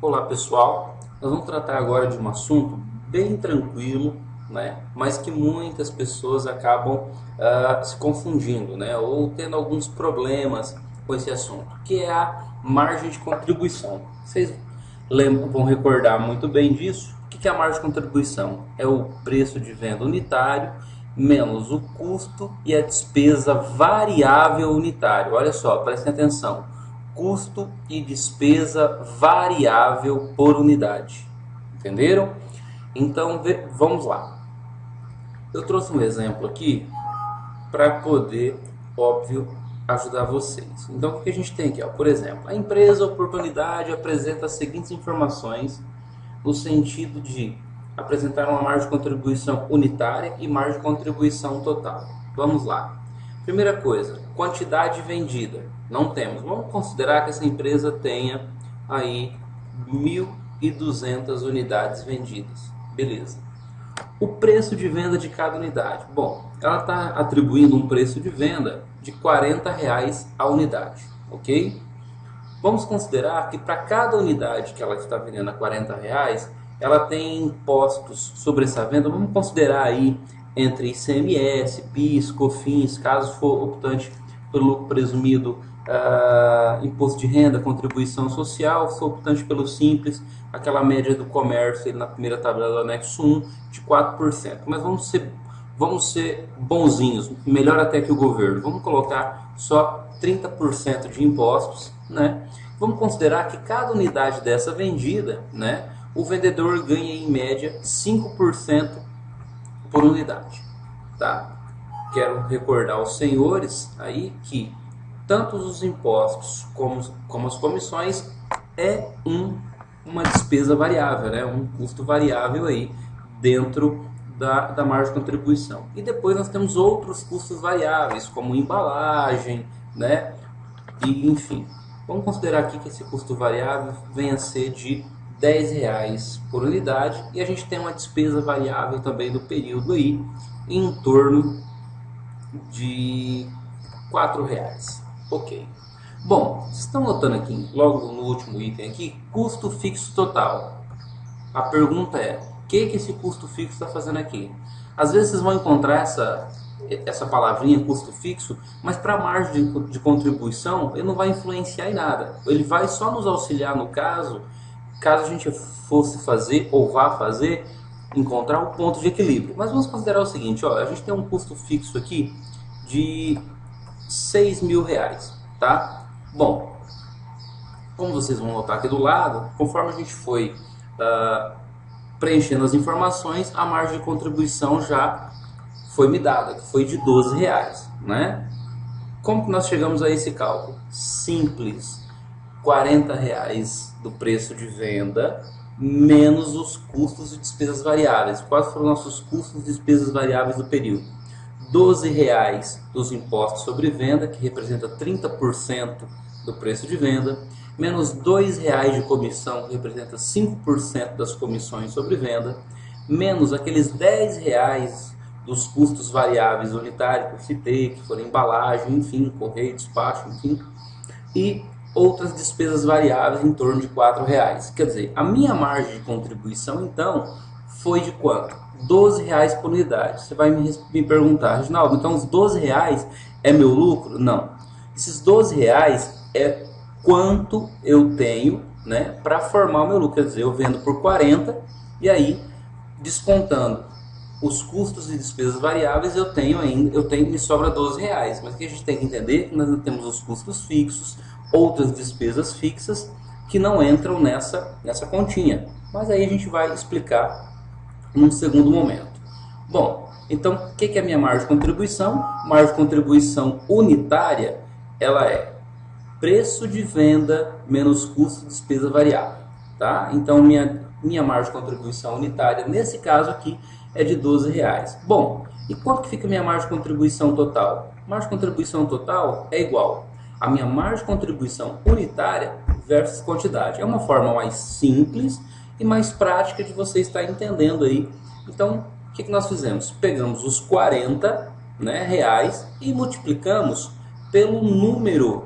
Olá pessoal, nós vamos tratar agora de um assunto bem tranquilo, né? Mas que muitas pessoas acabam se confundindo, né? Ou tendo alguns problemas com esse assunto, que é a margem de contribuição. Vocês vão recordar muito bem disso. O que é a margem de contribuição? É o preço de venda unitário menos o custo e a despesa variável unitário. Olha só, prestem atenção, custo e despesa variável por unidade. Entenderam? Então vamos lá. Eu trouxe um exemplo aqui para poder, óbvio, ajudar vocês. Então o que a gente tem aqui? Por exemplo, a empresa oportunidade apresenta as seguintes informações no sentido de apresentar uma margem de contribuição unitária e margem de contribuição total. Vamos lá. Primeira coisa, quantidade vendida. Não temos. Vamos considerar que essa empresa tenha aí 1.200 unidades vendidas. Beleza. O preço de venda de cada unidade. Bom, ela está atribuindo um preço de venda de R$ 40 a unidade, ok? Vamos considerar que para cada unidade que ela está vendendo a R$ 40, ela tem impostos sobre essa venda. Vamos considerar aí entre ICMS, PIS, COFINS, caso for optante pelo lucro presumido, imposto de renda, contribuição social, se for optante pelo simples, aquela média do comércio na primeira tabela do anexo 1 de 4%. Mas vamos ser bonzinhos, melhor até que o governo. Vamos colocar só 30% de impostos, né? Vamos considerar que cada unidade dessa vendida, né, o vendedor ganha em média 5% por unidade, tá? Quero recordar aos senhores aí que tanto os impostos como as comissões é uma despesa variável, né? Um custo variável aí dentro da margem de contribuição. E depois nós temos outros custos variáveis, como embalagem, né? E, enfim, vamos considerar aqui que esse custo variável venha a ser de R$ 10 por unidade, e a gente tem uma despesa variável também do período aí em torno de R$ 4. Ok. Bom, vocês estão notando aqui, logo no último item aqui, custo fixo total. A pergunta é, o que esse custo fixo está fazendo aqui? Às vezes vocês vão encontrar essa palavrinha custo fixo, mas para a margem de contribuição ele não vai influenciar em nada. Ele vai só nos auxiliar no caso a gente fosse fazer ou vá fazer, encontrar o ponto de equilíbrio. Mas vamos considerar o seguinte, ó, a gente tem um custo fixo aqui de R$ 6.000, tá? Bom, como vocês vão notar aqui do lado, conforme a gente foi preenchendo as informações, a margem de contribuição já foi me dada, que foi de R$ 12, né? Como que nós chegamos a esse cálculo? Simples, R$ 40 do preço de venda menos os custos e despesas variáveis. Quais foram nossos custos e despesas variáveis do período? R$ 12 dos impostos sobre venda, que representa 30% do preço de venda, menos R$ 2 de comissão, que representa 5% das comissões sobre venda, menos aqueles R$ 10 dos custos variáveis unitários que eu citei, que foram embalagem, enfim, correio, despacho, enfim, e outras despesas variáveis em torno de R$ 4. Quer dizer, a minha margem de contribuição, então, foi de quanto? R$ 12 por unidade. Você vai me perguntar, Reginaldo, então os R$ 12 é meu lucro? Não. Esses R$ 12 é quanto eu tenho, né, para formar o meu lucro. Quer dizer, eu vendo por 40 e aí, descontando os custos e despesas variáveis, me sobra R$ 12. Mas o que a gente tem que entender é que nós temos os custos fixos, outras despesas fixas que não entram nessa continha. Mas aí a gente vai explicar num segundo momento. Bom, então o que é a minha margem de contribuição? Margem de contribuição unitária, ela é preço de venda menos custo e despesa variável, tá? Então minha margem de contribuição unitária, nesse caso aqui, é de R$ 12. Bom, e quanto que fica a minha margem de contribuição total? Margem de contribuição total é igual a minha margem de contribuição unitária versus quantidade. É uma forma mais simples e mais prática de você estar entendendo aí. Então, o que nós fizemos? Pegamos os R$ 40, né, reais e multiplicamos pelo número,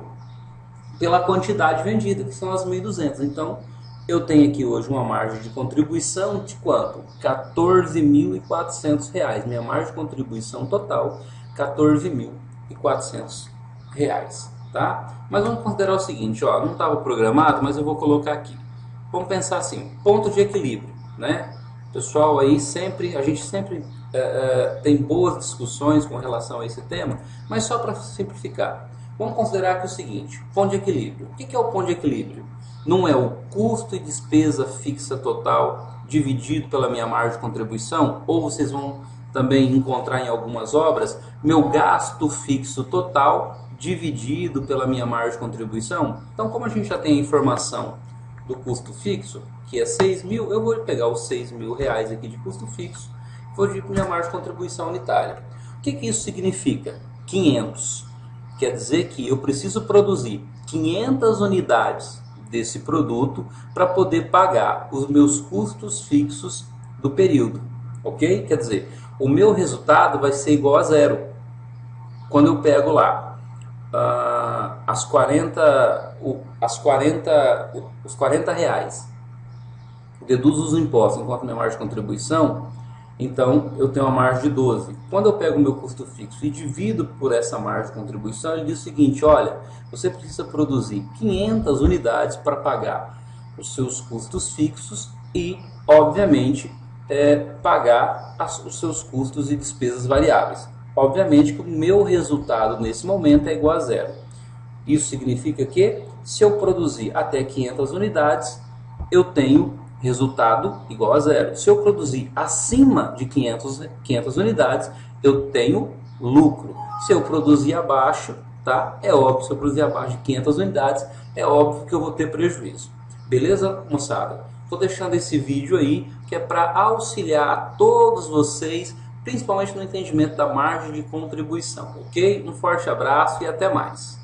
pela quantidade vendida, que são as 1.200. Então, eu tenho aqui hoje uma margem de contribuição de quanto? R$ 14.400. Minha margem de contribuição total, R$ 14.400, tá? Mas vamos considerar o seguinte, ó, não estava programado, mas eu vou colocar aqui. Vamos pensar assim, ponto de equilíbrio, né? Pessoal, aí a gente sempre tem boas discussões com relação a esse tema, mas só para simplificar. Vamos considerar que é o seguinte, ponto de equilíbrio. O que é o ponto de equilíbrio? Não é o custo e despesa fixa total dividido pela minha margem de contribuição, ou vocês vão também encontrar em algumas obras, meu gasto fixo total dividido pela minha margem de contribuição. Então, como a gente já tem a informação do custo fixo, que é 6.000, eu vou pegar os R$ 6.000 aqui de custo fixo, vou dividir por minha margem de contribuição unitária. O que isso significa? 500. Quer dizer que eu preciso produzir 500 unidades desse produto para poder pagar os meus custos fixos do período, ok? Quer dizer, o meu resultado vai ser igual a zero. Quando eu pego lá os 40 reais, deduzo os impostos enquanto minha margem de contribuição, então eu tenho uma margem de 12. Quando eu pego o meu custo fixo e divido por essa margem de contribuição, ele diz o seguinte, olha, você precisa produzir 500 unidades para pagar os seus custos fixos e, obviamente, pagar os seus custos e despesas variáveis. Obviamente que o meu resultado nesse momento é igual a zero. Isso significa que, se eu produzir até 500 unidades, eu tenho resultado igual a zero. Se eu produzir acima de 500 unidades, eu tenho lucro. Se eu produzir abaixo, tá? É óbvio, se eu produzir abaixo de 500 unidades, é óbvio que eu vou ter prejuízo. Beleza, moçada? Estou deixando esse vídeo aí, que é para auxiliar a todos vocês, principalmente no entendimento da margem de contribuição, ok? Um forte abraço e até mais.